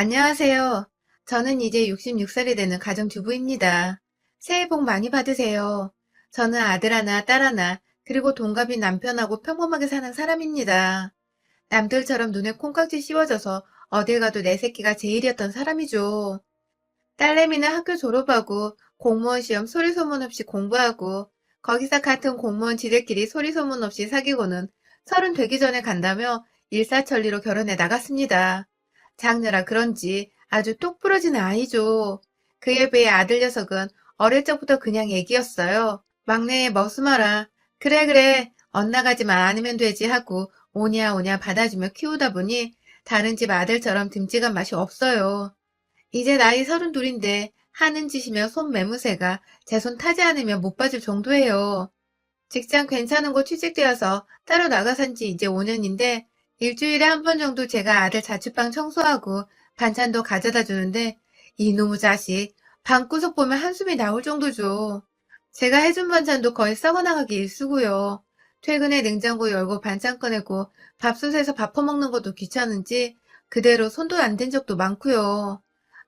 안녕하세요. 저는 이제 66살이 되는 가정주부입니다. 새해 복 많이 받으세요. 저는 아들 하나, 딸 하나, 그리고 동갑인 남편하고 평범하게 사는 사람입니다. 남들처럼 눈에 콩깍지 씌워져서 어딜 가도 내 새끼가 제일이었던 사람이죠. 딸내미는 학교 졸업하고 공무원 시험 소리 소문 없이 공부하고 거기서 같은 공무원 지들끼리 소리 소문 없이 사귀고는 30 되기 전에 간다며 일사천리로 결혼해 나갔습니다. 장녀라 그런지 아주 똑 부러진 아이죠. 그에 비해 아들 녀석은 어릴 적부터 그냥 애기였어요. 막내의 머스마라 그래 그래 엇나가지만 않으면 되지 하고 오냐 오냐 받아주며 키우다 보니 다른 집 아들처럼 듬직한 맛이 없어요. 이제 나이 32인데 하는 짓이며 손 매무새가 제 손 타지 않으면 못 봐줄 정도예요. 직장 괜찮은 곳 취직되어서 따로 나가 산 지 이제 5년인데 일주일에 한 번 정도 제가 아들 자취방 청소하고 반찬도 가져다 주는데 이놈의 자식 방구석 보면 한숨이 나올 정도죠. 제가 해준 반찬도 거의 썩어나가기 일쑤고요. 퇴근에 냉장고 열고 반찬 꺼내고 밥솥에서 밥 퍼먹는 것도 귀찮은지 그대로 손도 안 댄 적도 많고요.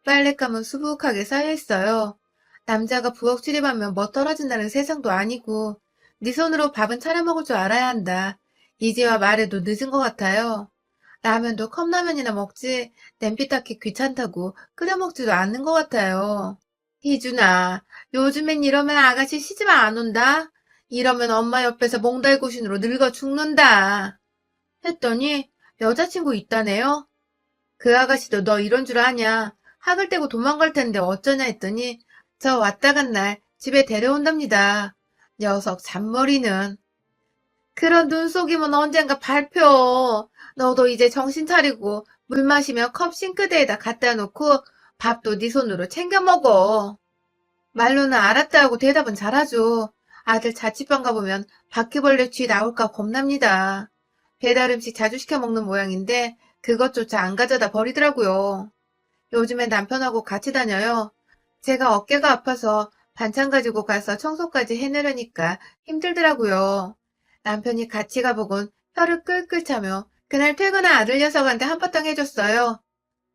빨랫감은 수북하게 쌓여있어요. 남자가 부엌 출입하면 뭐 떨어진다는 세상도 아니고 네 손으로 밥은 차려 먹을 줄 알아야 한다. 이제와 말해도 늦은 것 같아요. 라면도 컵라면이나 먹지 냄비 닦기 귀찮다고 끓여 먹지도 않는 것 같아요. 희준아, 요즘엔 이러면 아가씨 시집 안 온다. 이러면 엄마 옆에서 몽달구신으로 늙어 죽는다. 했더니 여자친구 있다네요. 그 아가씨도 너 이런 줄 아냐? 학을 떼고 도망갈 텐데 어쩌냐 했더니 저 왔다 간 날 집에 데려온답니다. 녀석 잔머리는. 그런 눈속임은 언젠가 발표. 너도 이제 정신 차리고 물 마시면 컵 싱크대에다 갖다 놓고 밥도 네 손으로 챙겨 먹어. 말로는 알았다 하고 대답은 잘하죠. 아들 자취방 가보면 바퀴벌레 쥐 나올까 겁납니다. 배달 음식 자주 시켜 먹는 모양인데 그것조차 안 가져다 버리더라고요. 요즘엔 남편하고 같이 다녀요. 제가 어깨가 아파서 반찬 가지고 가서 청소까지 해내려니까 힘들더라고요. 남편이 같이 가보곤 혀를 끌끌 차며 그날 퇴근한 아들 녀석한테 한바탕 해줬어요.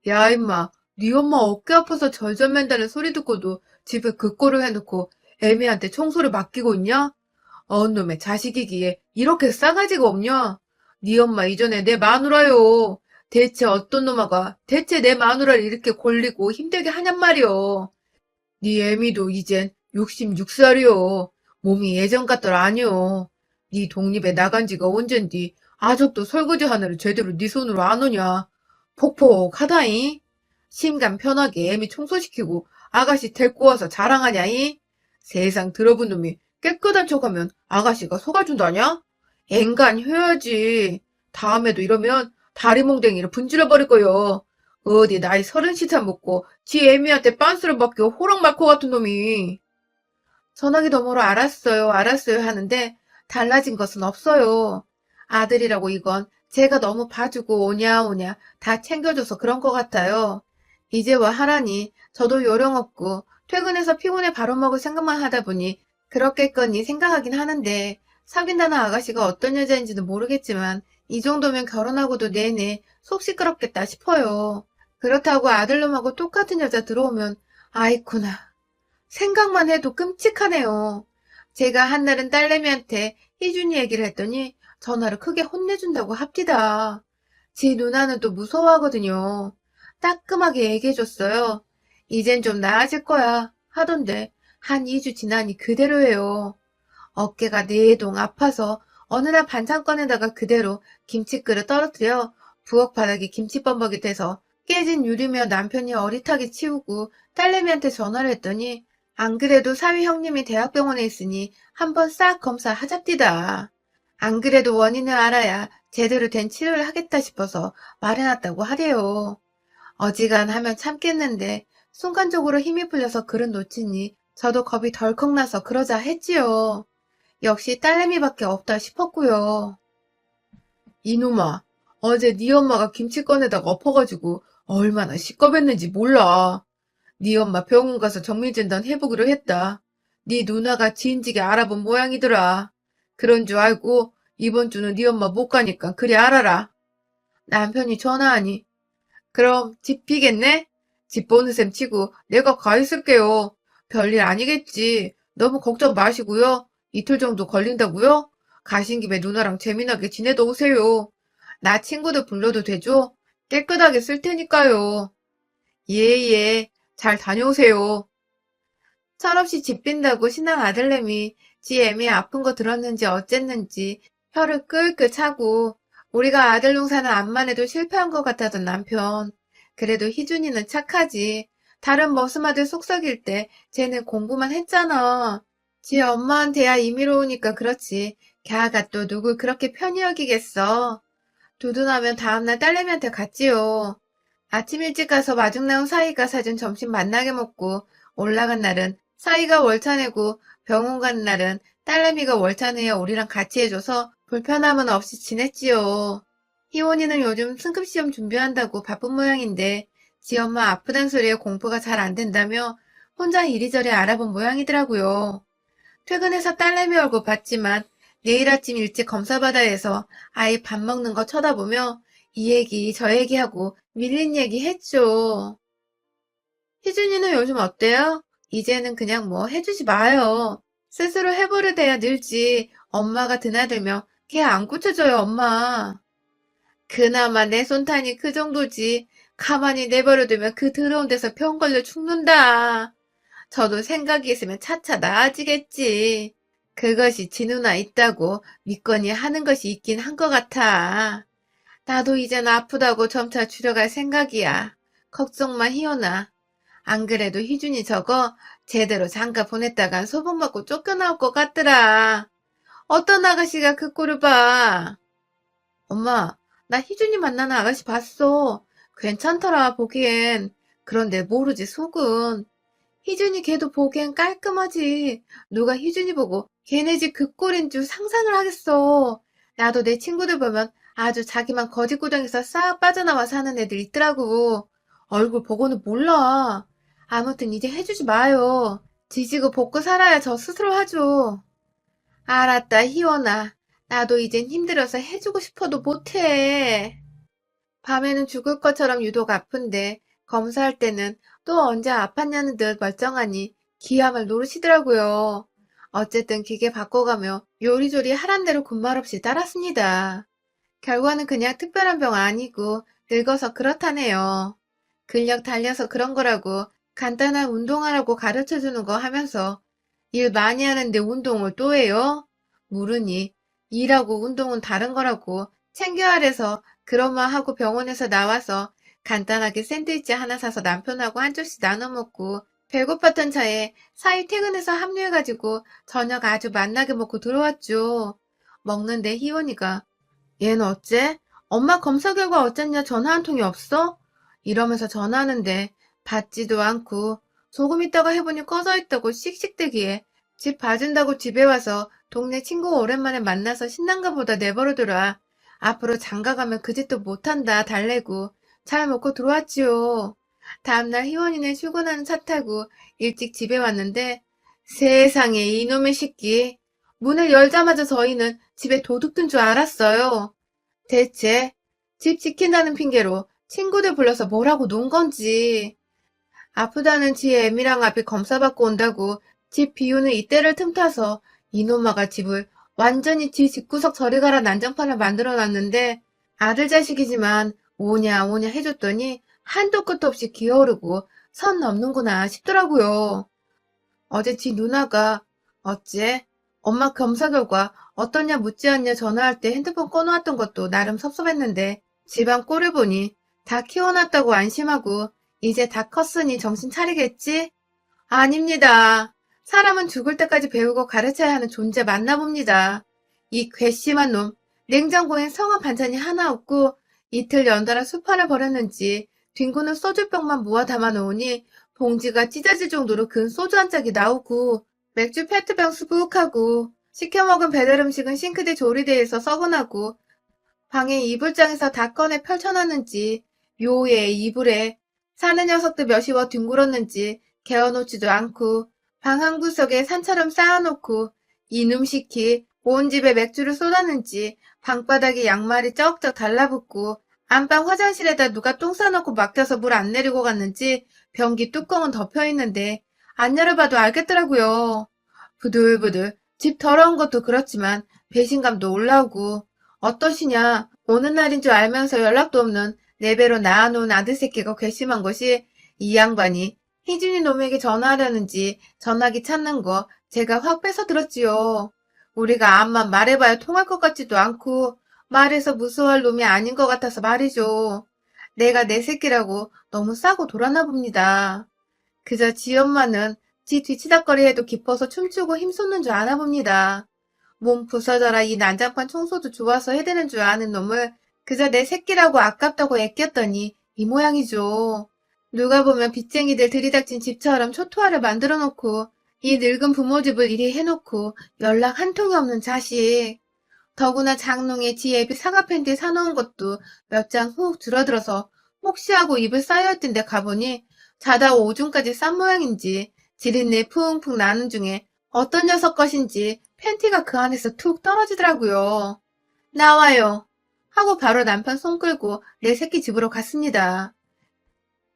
야 임마, 네 엄마 어깨 아파서 절절 맨다는 소리 듣고도 집에 그 꼴을 해놓고 애미한테 청소를 맡기고 있냐? 놈의 자식이기에 이렇게 싸가지가 없냐? 네 엄마 이전에 내 마누라요. 대체 어떤 놈아가 대체 내 마누라를 이렇게 골리고 힘들게 하냔 말이여. 네 애미도 이젠 66살이요. 몸이 예전 같더라 아니요. 네 독립에 나간 지가 언젠디 아직도 설거지 하나를 제대로 네 손으로 안 오냐. 폭폭하다잉. 심간 편하게 애미 청소시키고 아가씨 데리고 와서 자랑하냐잉. 세상 들어본 놈이 깨끗한 척하면 아가씨가 속아준다냐? 앵간 해야지. 다음에도 이러면 다리몽댕이를 분질러버릴 거요. 어디 나이 30살 먹고 지 애미한테 빤스를 받겨 호랑말코 같은 놈이. 전화기 너머로 알았어요, 알았어요 하는데 달라진 것은 없어요. 아들이라고 이건 제가 너무 봐주고 오냐 오냐 다 챙겨줘서 그런 것 같아요. 이제와 하라니 저도 요령 없고 퇴근해서 피곤해 바로 먹을 생각만 하다 보니 그렇겠거니 생각하긴 하는데 사귄다는 아가씨가 어떤 여자인지는 모르겠지만 이 정도면 결혼하고도 내내 속 시끄럽겠다 싶어요. 그렇다고 아들놈하고 똑같은 여자 들어오면 아이쿠나 생각만 해도 끔찍하네요. 제가 한날은 딸내미한테 희준이 얘기를 했더니 전화를 크게 혼내준다고 합디다. 지 누나는 또 무서워하거든요. 따끔하게 얘기해줬어요. 이젠 좀 나아질 거야 하던데 한 2주 지나니 그대로예요. 어깨가 내동 아파서 어느 날 반찬 꺼내다가 그대로 김치그릇 떨어뜨려 부엌 바닥이 김치범벅이 돼서 깨진 유리며 남편이 어릿하게 치우고 딸내미한테 전화를 했더니 안 그래도 사위 형님이 대학병원에 있으니 한번 싹 검사하잡디다. 안 그래도 원인을 알아야 제대로 된 치료를 하겠다 싶어서 말해놨다고 하래요. 어지간하면 참겠는데 순간적으로 힘이 풀려서 그릇 놓치니 저도 겁이 덜컥 나서 그러자 했지요. 역시 딸내미밖에 없다 싶었고요. 이놈아, 어제 네 엄마가 김치 꺼내다가 엎어가지고 얼마나 시겁했는지 몰라. 네 엄마 병원 가서 정밀진단 해보기로 했다. 네 누나가 진지게 알아본 모양이더라. 그런 줄 알고 이번 주는 네 엄마 못 가니까 그리 알아라. 남편이 전화하니 그럼 집 비겠네? 집 보는 셈 치고 내가 가 있을게요. 별일 아니겠지. 너무 걱정 마시고요. 이틀 정도 걸린다고요? 가신 김에 누나랑 재미나게 지내다 오세요. 나 친구들 불러도 되죠? 깨끗하게 쓸 테니까요. 예. 잘 다녀오세요. 철없이 집 빈다고 신랑 아들내미 지 애미 아픈 거 들었는지 어쨌는지 혀를 끌끌 차고 우리가 아들 농사는 암만 해도 실패한 것 같다던 남편. 그래도 희준이는 착하지. 다른 머슴아들 속썩일 때 쟤는 공부만 했잖아. 지 엄마한테야 임의로 오니까 그렇지. 걔가 또 누굴 그렇게 편히 여기겠어. 두둔하면 다음날 딸내미한테 갔지요. 아침 일찍 가서 마중 나온 사이가 사준 점심 만나게 먹고 올라간 날은 사이가 월차 내고 병원 간 날은 딸내미가 월차 내야 우리랑 같이 해줘서 불편함은 없이 지냈지요. 희원이는 요즘 승급시험 준비한다고 바쁜 모양인데 지 엄마 아프단 소리에 공부가 잘 안 된다며 혼자 이리저리 알아본 모양이더라고요. 퇴근해서 딸내미 얼굴 봤지만 내일 아침 일찍 검사받아야 해서 아이 밥 먹는 거 쳐다보며 이 얘기 저 얘기하고 밀린 얘기 했죠. 희준이는 요즘 어때요? 이제는 그냥 뭐 해주지 마요. 스스로 해버릇해야 늘지. 엄마가 드나들면 걔 안 고쳐줘요, 엄마. 그나마 내 손탄이 그 정도지. 가만히 내버려두면 그 더러운 데서 병 걸려 죽는다. 저도 생각이 있으면 차차 나아지겠지. 그것이 지 누나 있다고 믿거니 하는 것이 있긴 한 것 같아. 나도 이젠 아프다고 점차 줄여갈 생각이야. 걱정 마, 희연아. 안 그래도 희준이 저거 제대로 장가 보냈다간 소문받고 쫓겨나올 것 같더라. 어떤 아가씨가 그 꼴을 봐. 엄마, 나 희준이 만나는 아가씨 봤어. 괜찮더라, 보기엔. 그런데 모르지, 속은. 희준이 걔도 보기엔 깔끔하지. 누가 희준이 보고 걔네 집 그 꼴인 줄 상상을 하겠어. 나도 내 친구들 보면 아주 자기만 거짓구덩이에서 싹 빠져나와 사는 애들 있더라고. 얼굴 보고는 몰라. 아무튼 이제 해주지 마요. 지지고 볶고 살아야 저 스스로 하죠. 알았다, 희원아. 나도 이젠 힘들어서 해주고 싶어도 못해. 밤에는 죽을 것처럼 유독 아픈데 검사할 때는 또 언제 아팠냐는 듯 멀쩡하니 기함을 노르시더라고요. 어쨌든 기계 바꿔가며 요리조리 하란 대로 군말 없이 따랐습니다. 결과는 그냥 특별한 병 아니고 늙어서 그렇다네요. 근력 달려서 그런 거라고 간단한 운동하라고 가르쳐주는 거 하면서 일 많이 하는데 운동을 또 해요? 물으니 일하고 운동은 다른 거라고 챙겨야 해서 그런 말 하고 병원에서 나와서 간단하게 샌드위치 하나 사서 남편하고 한 조씩 나눠 먹고 배고팠던 차에 사위 퇴근해서 합류해가지고 저녁 아주 맛나게 먹고 들어왔죠. 먹는데 희원이가 얘는 어째? 엄마 검사 결과 어쨌냐 전화 한 통이 없어? 이러면서 전화하는데 받지도 않고 조금 있다가 해보니 꺼져 있다고 씩씩대기에 집 봐준다고 집에 와서 동네 친구 오랜만에 만나서 신난가 보다 내버려둬라. 앞으로 장가가면 그 짓도 못한다 달래고 잘 먹고 들어왔지요. 다음날 희원이네 출근하는 차 타고 일찍 집에 왔는데 세상에 이놈의 새끼. 문을 열자마자 저희는 집에 도둑 든 줄 알았어요. 대체 집 지킨다는 핑계로 친구들 불러서 뭐라고 논 건지. 아프다는 지 애미랑 앞에 검사받고 온다고 집 비우는 이때를 틈타서 이놈아가 집을 완전히 지 집구석 저리 가라 난장판을 만들어 놨는데 아들 자식이지만 오냐 오냐 해줬더니 한도 끝도 없이 기어오르고 선 넘는구나 싶더라고요. 어제 지 누나가 어째? 엄마 검사 결과 어떠냐 묻지 않냐 전화할 때 핸드폰 꺼놓았던 것도 나름 섭섭했는데 집안 꼴을 보니 다 키워놨다고 안심하고 이제 다 컸으니 정신 차리겠지? 아닙니다. 사람은 죽을 때까지 배우고 가르쳐야 하는 존재 맞나 봅니다. 이 괘씸한 놈, 냉장고엔 성한 반찬이 하나 없고 이틀 연달아 수판을 버렸는지 뒹구는 소주병만 모아 담아 놓으니 봉지가 찢어질 정도로 근 소주 한 짝이 나오고 맥주 페트병 수북하고 시켜먹은 배달 음식은 싱크대 조리대에서 썩어나고 방에 이불장에서 다 꺼내 펼쳐놨는지 묘에 이불에 사는 녀석들 몇이워 뒹굴었는지 개어놓지도 않고 방 한 구석에 산처럼 쌓아놓고 이놈시키 온 집에 맥주를 쏟았는지 방바닥에 양말이 쩍쩍 달라붙고 안방 화장실에다 누가 똥 싸놓고 막혀서 물 안 내리고 갔는지 변기 뚜껑은 덮여 있는데 안 열어봐도 알겠더라고요. 부들부들. 집 더러운 것도 그렇지만 배신감도 올라오고 어떠시냐? 오는 날인 줄 알면서 연락도 없는 내 배로 낳아놓은 아들 새끼가 괘씸한 것이 이 양반이 희준이 놈에게 전화하려는지 전화기 찾는 거 제가 확 뺏어 들었지요. 우리가 암만 말해봐야 통할 것 같지도 않고 말해서 무서워할 놈이 아닌 것 같아서 말이죠. 내가 내 새끼라고 너무 싸고 돌았나 봅니다. 그저 지 엄마는 지 뒤치다거리 해도 기뻐서 춤추고 힘쏟는 줄 아나 봅니다. 몸 부서져라 이 난장판 청소도 좋아서 해대는 줄 아는 놈을 그저 내 새끼라고 아깝다고 애꼈더니 이 모양이죠. 누가 보면 빚쟁이들 들이닥친 집처럼 초토화를 만들어 놓고 이 늙은 부모 집을 이리 해놓고 연락 한 통이 없는 자식. 더구나 장롱에 지 애비 사과 팬티 사놓은 것도 몇 장 훅 줄어들어서 혹시 하고 입을 쌓여있던데 가보니 자다 오줌까지 싼 모양인지 지린내 풍풍 나는 중에 어떤 녀석 것인지 팬티가 그 안에서 툭 떨어지더라고요. 나와요. 하고 바로 남편 손 끌고 내 새끼 집으로 갔습니다.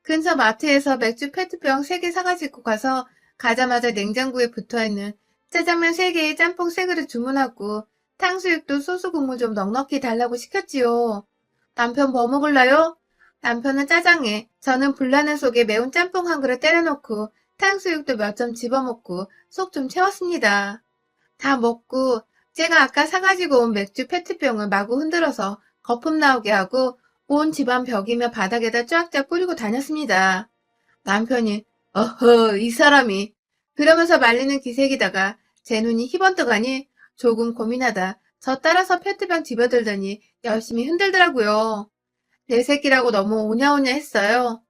근처 마트에서 맥주 페트병 3개 사가지고 가서 가자마자 냉장고에 붙어있는 짜장면 3개에 짬뽕 3그릇 주문하고 탕수육도 소스 국물 좀 넉넉히 달라고 시켰지요. 남편 뭐 먹을라요? 남편은 짜장에, 저는 불라는 속에 매운 짬뽕 한 그릇 때려놓고 탕수육도 몇 점 집어먹고 속 좀 채웠습니다. 다 먹고 제가 아까 사가지고 온 맥주 페트병을 마구 흔들어서 거품 나오게 하고 온 집안 벽이며 바닥에다 쫙쫙 뿌리고 다녔습니다. 남편이 어허 이 사람이 그러면서 말리는 기색이다가 제 눈이 희번뜩하니 조금 고민하다 저 따라서 페트병 집어들더니 열심히 흔들더라고요. 내 새끼라고 너무 오냐오냐 했어요.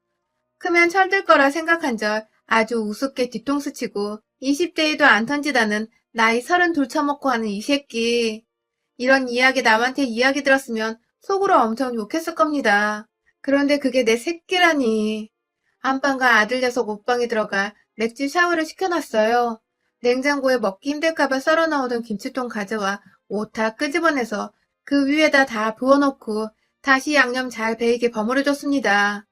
크면 철들 거라 생각한 절 아주 우습게 뒤통수 치고 20대에도 안 턴지다는 나이 32 처먹고 하는 이 새끼. 이런 이야기 남한테 이야기 들었으면 속으로 엄청 욕했을 겁니다. 그런데 그게 내 새끼라니. 안방과 아들 녀석 옷방에 들어가 맥주 샤워를 시켜놨어요. 냉장고에 먹기 힘들까봐 썰어 넣어둔 김치통 가져와 옷 다 끄집어내서 그 위에다 다 부어놓고 다시 양념 잘 배이게 버무려줬습니다.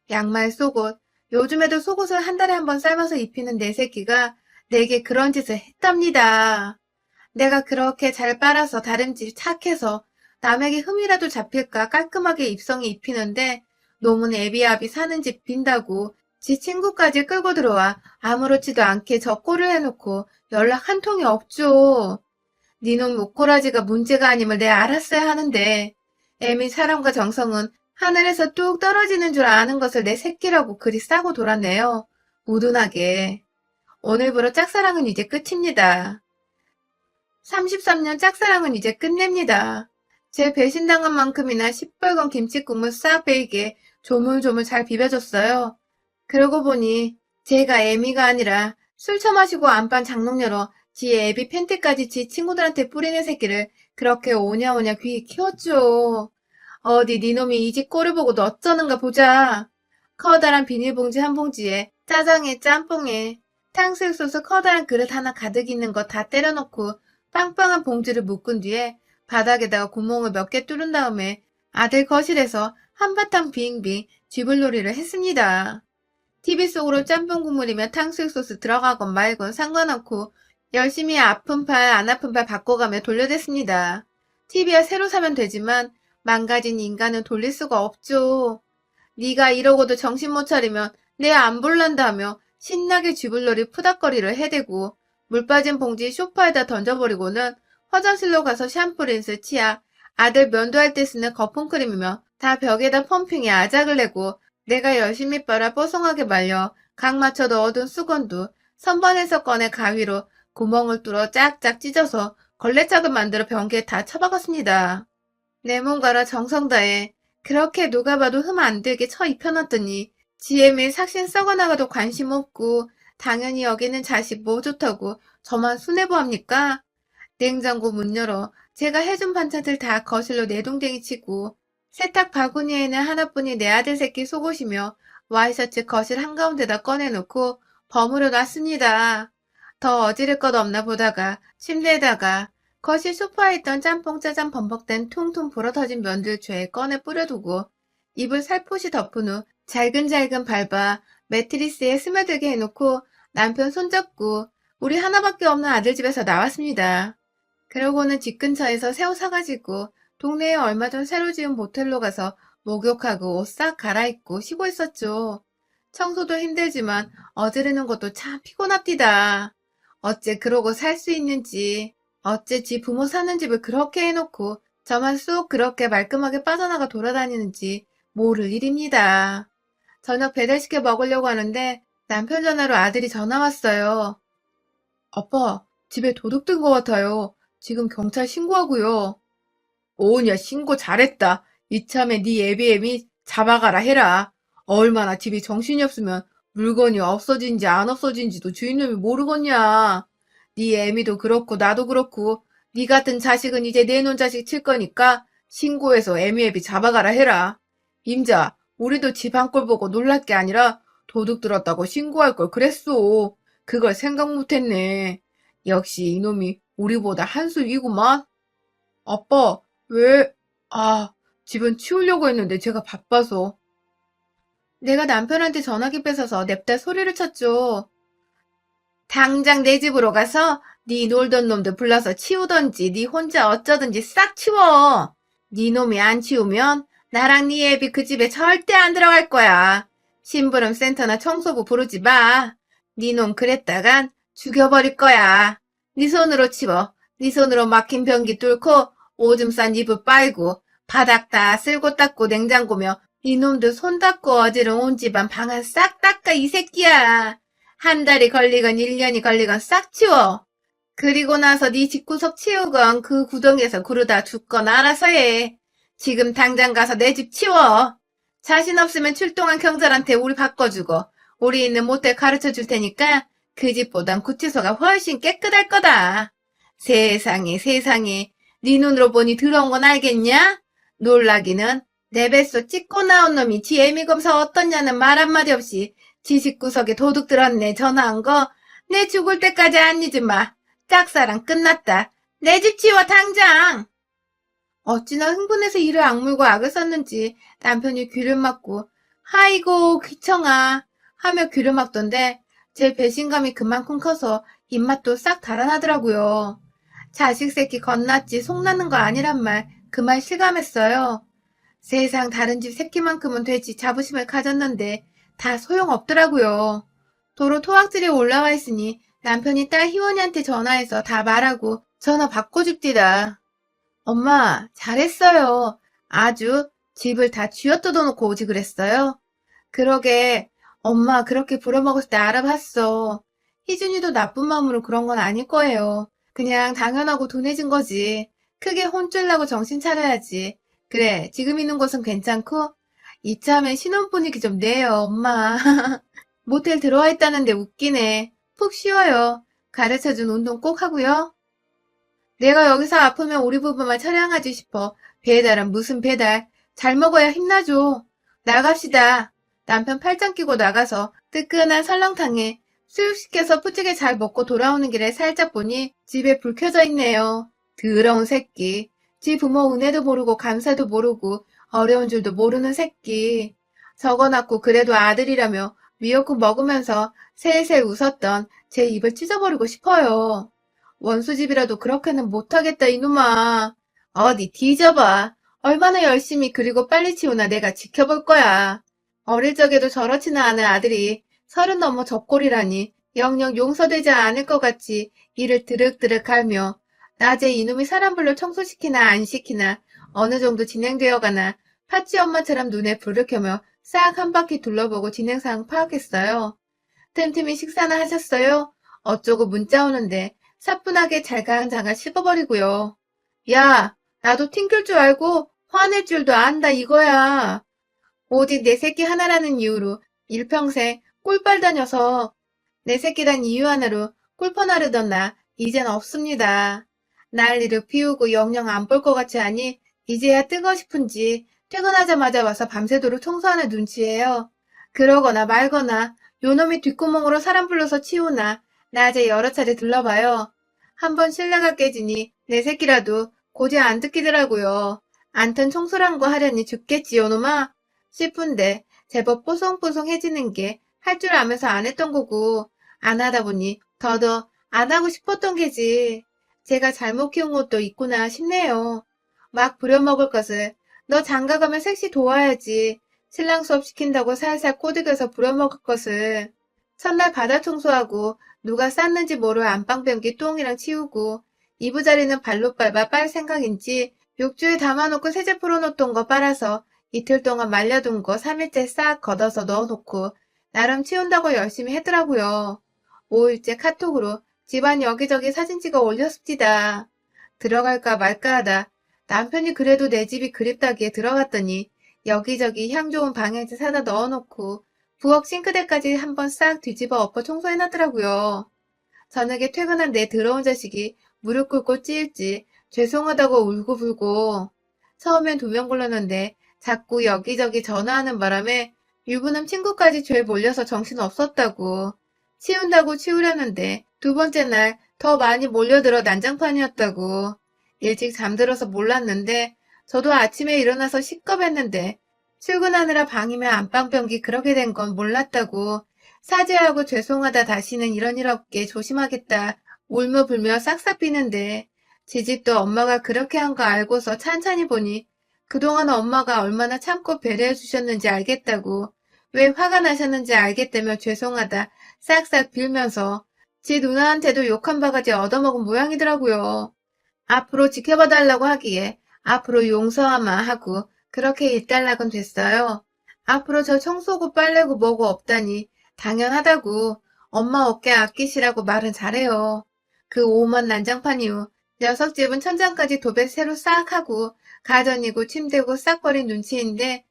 양말, 속옷, 요즘에도 속옷을 한 달에 한 번 삶아서 입히는 내 새끼가 내게 그런 짓을 했답니다. 내가 그렇게 잘 빨아서 다림질 착해서 남에게 흠이라도 잡힐까 깔끔하게 입성에 입히는데 놈은 애비아비 사는 집 빈다고 지 친구까지 끌고 들어와 아무렇지도 않게 저 꼴을 해놓고 연락 한 통이 없죠. 니놈 목꼬라지가 문제가 아님을 내 알았어야 하는데 애미 사람과 정성은 하늘에서 뚝 떨어지는 줄 아는 것을 내 새끼라고 그리 싸고 돌았네요. 우둔하게. 오늘부로 짝사랑은 이제 끝입니다. 33년 짝사랑은 이제 끝냅니다. 제 배신당한 만큼이나 시뻘건 김치국물 싹 베이게 조물조물 잘 비벼줬어요. 그러고 보니 제가 애미가 아니라 술 처마시고 안방 장롱 열어 지 애비 팬티까지 지 친구들한테 뿌리는 새끼를 그렇게 오냐오냐 귀히 키웠죠. 어디 니놈이 이 집 꼴을 보고 너 어쩌는가 보자. 커다란 비닐봉지 한 봉지에 짜장에 짬뽕에 탕수육 소스 커다란 그릇 하나 가득 있는 거 다 때려놓고 빵빵한 봉지를 묶은 뒤에 바닥에다가 구멍을 몇 개 뚫은 다음에 아들 거실에서 한바탕 빙빙 쥐불놀이를 했습니다. TV 속으로 짬뽕 국물이며 탕수육 소스 들어가건 말건 상관없고 열심히 아픈 팔 안 아픈 팔 바꿔가며 돌려댔습니다. TV야 새로 사면 되지만 망가진 인간은 돌릴 수가 없죠. 네가 이러고도 정신 못 차리면 내 안 볼란다며 신나게 쥐불놀이 푸닥거리를 해대고 물 빠진 봉지 소파에다 던져버리고는 화장실로 가서 샴푸 린스 치아 아들 면도할 때 쓰는 거품크림이며 다 벽에다 펌핑에 아작을 내고 내가 열심히 빨아 뽀송하게 말려 각 맞춰 넣어둔 수건도 선반에서 꺼내 가위로 구멍을 뚫어 짝짝 찢어서 걸레짝을 만들어 변기에 다 처박았습니다. 내 몸가라 정성 다해 그렇게 누가 봐도 흠 안 들게 쳐 입혀놨더니 지혜밀 삭신 썩어나가도 관심 없고 당연히 여기는 자식 뭐 좋다고 저만 순애보합니까? 냉장고 문 열어 제가 해준 반찬들 다 거실로 내동댕이 치고 세탁 바구니에는 하나뿐인 내 아들 새끼 속옷이며 와이셔츠 거실 한가운데다 꺼내놓고 버무려 놨습니다. 더 어지를 것 없나 보다가 침대에다가 거실 소파에 있던 짬뽕 짜장 범벅된 퉁퉁 불어터진 면들 죄에 꺼내 뿌려두고 이불 살포시 덮은 후 잘근잘근 밟아 매트리스에 스며들게 해놓고 남편 손잡고 우리 하나밖에 없는 아들 집에서 나왔습니다. 그러고는 집 근처에서 새우 사가지고 동네에 얼마 전 새로 지은 모텔로 가서 목욕하고 옷 싹 갈아입고 쉬고 있었죠. 청소도 힘들지만 어지르는 것도 참 피곤합디다. 어째 그러고 살 수 있는지, 어째 지 부모 사는 집을 그렇게 해놓고 저만 쑥 그렇게 말끔하게 빠져나가 돌아다니는지 모를 일입니다. 저녁 배달시켜 먹으려고 하는데 남편 전화로 아들이 전화 왔어요. 아빠, 집에 도둑 든 것 같아요. 지금 경찰 신고하고요. 오냐, 신고 잘했다. 이참에 네 애비애미 잡아가라 해라. 얼마나 집이 정신이 없으면 물건이 없어진지 안 없어진지도 주인놈이 모르겠냐. 네 애미도 그렇고 나도 그렇고 네 같은 자식은 이제 내 놈 자식 칠 거니까 신고해서 애미 잡아가라 해라. 임자, 우리도 집 한 꼴 보고 놀랄 게 아니라 도둑 들었다고 신고할 걸 그랬어. 그걸 생각 못했네. 역시 이놈이 우리보다 한 수 위구만. 아빠, 왜? 아, 집은 치우려고 했는데 제가 바빠서. 내가 남편한테 전화기 뺏어서 냅다 소리를 쳤죠. 당장 내 집으로 가서 네 놀던 놈들 불러서 치우던지 네 혼자 어쩌든지 싹 치워. 네 놈이 안 치우면 나랑 네 애비 그 집에 절대 안 들어갈 거야. 심부름 센터나 청소부 부르지 마. 네 놈 그랬다간 죽여버릴 거야. 네 손으로 치워. 네 손으로 막힌 변기 뚫고 오줌 싼 이불 빨고 바닥 다 쓸고 닦고 냉장고며 이놈들 손 닦고 어지른 온 집안 방안 싹 닦아 이 새끼야. 한 달이 걸리건 1년이 걸리건 싹 치워. 그리고 나서 네 집구석 치우건 그 구덩이에서 구르다 죽건 알아서 해. 지금 당장 가서 내 집 치워. 자신 없으면 출동한 경찰한테 우리 바꿔주고 우리 있는 모텔 가르쳐 줄 테니까 그 집보단 구치소가 훨씬 깨끗할 거다. 세상에 세상에 네 눈으로 보니 더러운 건 알겠냐? 놀라기는 내 뱃속 찍고 나온 놈이 지 애미 검사 어떻냐는 말 한마디 없이 지 집구석에 도둑 들었네 전화한 거 내 죽을 때까지 안 잊지 마. 짝사랑 끝났다. 내 집 치워 당장. 어찌나 흥분해서 이를 악물고 악을 썼는지 남편이 귀를 막고 아이고 귀청아 하며 귀를 막던데 제 배신감이 그만큼 커서 입맛도 싹 달아나더라고요. 자식 새끼 겁났지 속나는 거 아니란 말 그 말 실감했어요. 세상 다른 집 새끼만큼은 되지 자부심을 가졌는데 다 소용없더라고요. 도로 토악질에 올라와 있으니 남편이 딸 희원이한테 전화해서 다 말하고 전화 바꿔줍디다. 엄마, 잘했어요. 아주 집을 다 쥐어뜯어 놓고 오지 그랬어요. 그러게, 엄마 그렇게 부려먹을 때 알아봤어. 희준이도 나쁜 마음으로 그런 건 아닐 거예요. 그냥 당연하고 둔해진 거지. 크게 혼쭐나고 정신 차려야지. 그래, 지금 있는 곳은 괜찮고? 이참에 신혼 분위기 좀 내요, 엄마. 모텔 들어와 있다는데 웃기네. 푹 쉬어요. 가르쳐준 운동 꼭 하고요. 내가 여기서 아프면 우리 부부만 처량하지 싶어. 배달은 무슨 배달. 잘 먹어야 힘나죠. 나갑시다. 남편 팔짱 끼고 나가서 뜨끈한 설렁탕에 수육 시켜서 푸지게 잘 먹고 돌아오는 길에 살짝 보니 집에 불 켜져 있네요. 더러운 새끼. 지 부모 은혜도 모르고 감사도 모르고 어려운 줄도 모르는 새끼. 적어놨고 그래도 아들이라며 미역국 먹으면서 살살 웃었던 제 입을 찢어버리고 싶어요. 원수집이라도 그렇게는 못하겠다 이놈아. 어디 뒤져봐. 얼마나 열심히 그리고 빨리 치우나 내가 지켜볼 거야. 어릴 적에도 저렇지는 않은 아들이 30 넘어 접골이라니 영영 용서되지 않을 것 같이 이를 드륵드륵 갈며 낮에 이놈이 사람 불러 청소시키나 안 시키나 어느 정도 진행되어가나 파치 엄마처럼 눈에 불을 켜며 싹 한 바퀴 둘러보고 진행사항 파악했어요. 틈틈이 식사나 하셨어요? 어쩌고 문자 오는데 사뿐하게 잘가장가 씹어버리고요. 야, 나도 튕길 줄 알고 화낼 줄도 안다 이거야. 오직 내 새끼 하나라는 이유로 일평생 꿀빨 다녀서 내 새끼란 이유 하나로 꿀퍼나르던 나 이젠 없습니다. 난리를 피우고 영영 안 볼 것 같이 하니 이제야 뜨고 싶은지 퇴근하자마자 와서 밤새도록 청소하는 눈치예요. 그러거나 말거나 요놈이 뒷구멍으로 사람 불러서 치우나 낮에 여러 차례 들러봐요. 한번 신뢰가 깨지니 내 새끼라도 고지 안 듣기더라고요. 안튼 청소란 거 하려니 죽겠지 요놈아. 싶은데 제법 뽀송뽀송해지는 게 할 줄 알면서 안 했던 거고 안 하다 보니 더더 안 하고 싶었던 게지. 제가 잘못 키운 것도 있구나 싶네요. 막 부려먹을 것을 너 장가가면 섹시 도와야지. 신랑 수업 시킨다고 살살 꼬드겨서 부려먹을 것을 첫날 바닥 청소하고 누가 쌌는지 모를 안방변기 똥이랑 치우고 이부자리는 발로 밟아 빨 생각인지 욕조에 담아놓고 세제 풀어놓던 거 빨아서 이틀 동안 말려둔 거 3일째 싹 걷어서 넣어놓고 나름 치운다고 열심히 했더라고요. 5일째 카톡으로 집안 여기저기 사진 찍어 올렸습니다. 들어갈까 말까 하다 남편이 그래도 내 집이 그립다기에 들어갔더니 여기저기 향 좋은 방향제 사다 넣어놓고 부엌 싱크대까지 한번 싹 뒤집어 엎어 청소해놨더라고요. 저녁에 퇴근한 내 더러운 자식이 무릎 꿇고 찌일지 죄송하다고 울고불고 처음엔 2명 불렀는데 자꾸 여기저기 전화하는 바람에 유부남 친구까지 죄 몰려서 정신없었다고 치운다고 치우려는데 2번째 날 더 많이 몰려들어 난장판이었다고 일찍 잠들어서 몰랐는데 저도 아침에 일어나서 시겁했는데 출근하느라 방이면 안방변기 그렇게 된 건 몰랐다고 사죄하고 죄송하다 다시는 이런 일 없게 조심하겠다 울며불며 싹싹 비는데 지집도 엄마가 그렇게 한 거 알고서 찬찬히 보니 그동안 엄마가 얼마나 참고 배려해 주셨는지 알겠다고 왜 화가 나셨는지 알겠다며 죄송하다 싹싹 빌면서 지 누나한테도 욕 한 바가지 얻어먹은 모양이더라고요. 앞으로 지켜봐달라고 하기에 앞으로 용서하마 하고 그렇게 일단락은 됐어요. 앞으로 저 청소고 빨래고 뭐고 없다니 당연하다고 엄마 어깨 아끼시라고 말은 잘해요. 그 오만 난장판 이후 녀석집은 천장까지 도배 새로 싹 하고 가전이고 침대고 싹 버린 눈치인데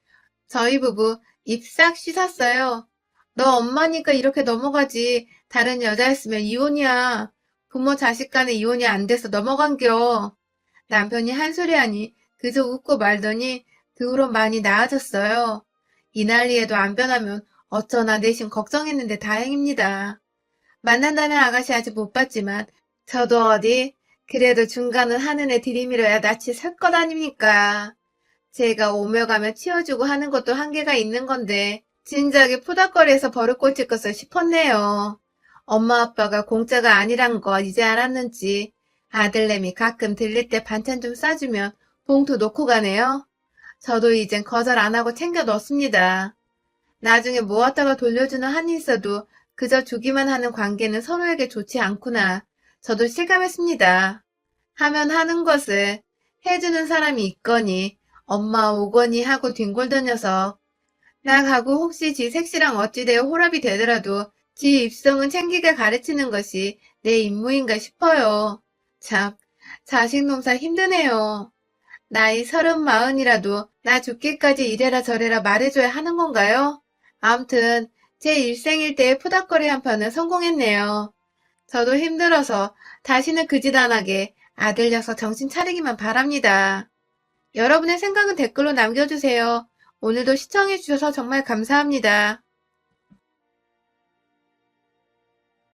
저희 부부 입 싹 씻었어요. 너 엄마니까 이렇게 넘어가지 다른 여자였으면 이혼이야. 부모 자식 간에 이혼이 안 돼서 넘어간겨. 남편이 한 소리 하니 그저 웃고 말더니 그 후로 많이 나아졌어요. 이 난리에도 안 변하면 어쩌나 내심 걱정했는데 다행입니다. 만난다는 아가씨 아직 못 봤지만 저도 어디 그래도 중간은 하늘에 들이밀어야 낯이 설 것 아닙니까. 제가 오며 가며 치워주고 하는 것도 한계가 있는 건데 진작에 푸닥거리에서 버릇 고칠 것을 싶었네요. 엄마 아빠가 공짜가 아니란 거 이제 알았는지 아들내미 가끔 들릴 때 반찬 좀 싸주면 봉투 놓고 가네요. 저도 이젠 거절 안 하고 챙겨 넣습니다. 나중에 모았다가 돌려주는 한이 있어도 그저 주기만 하는 관계는 서로에게 좋지 않구나. 저도 실감했습니다. 하면 하는 것을 해주는 사람이 있거니 엄마 오거니 하고 뒹굴던 녀석. 나 가고 혹시 지 색시랑 어찌되어 호랍이 되더라도 지 입성은 챙기게 가르치는 것이 내 임무인가 싶어요. 참, 자식 농사 힘드네요. 나이 30, 40이라도 나 죽기까지 이래라 저래라 말해줘야 하는 건가요? 암튼 제 일생일 때의 푸닥거리 한 편은 성공했네요. 저도 힘들어서 다시는 그 짓 안 하게 아들 녀석 정신 차리기만 바랍니다. 여러분의 생각은 댓글로 남겨주세요. 오늘도 시청해주셔서 정말 감사합니다.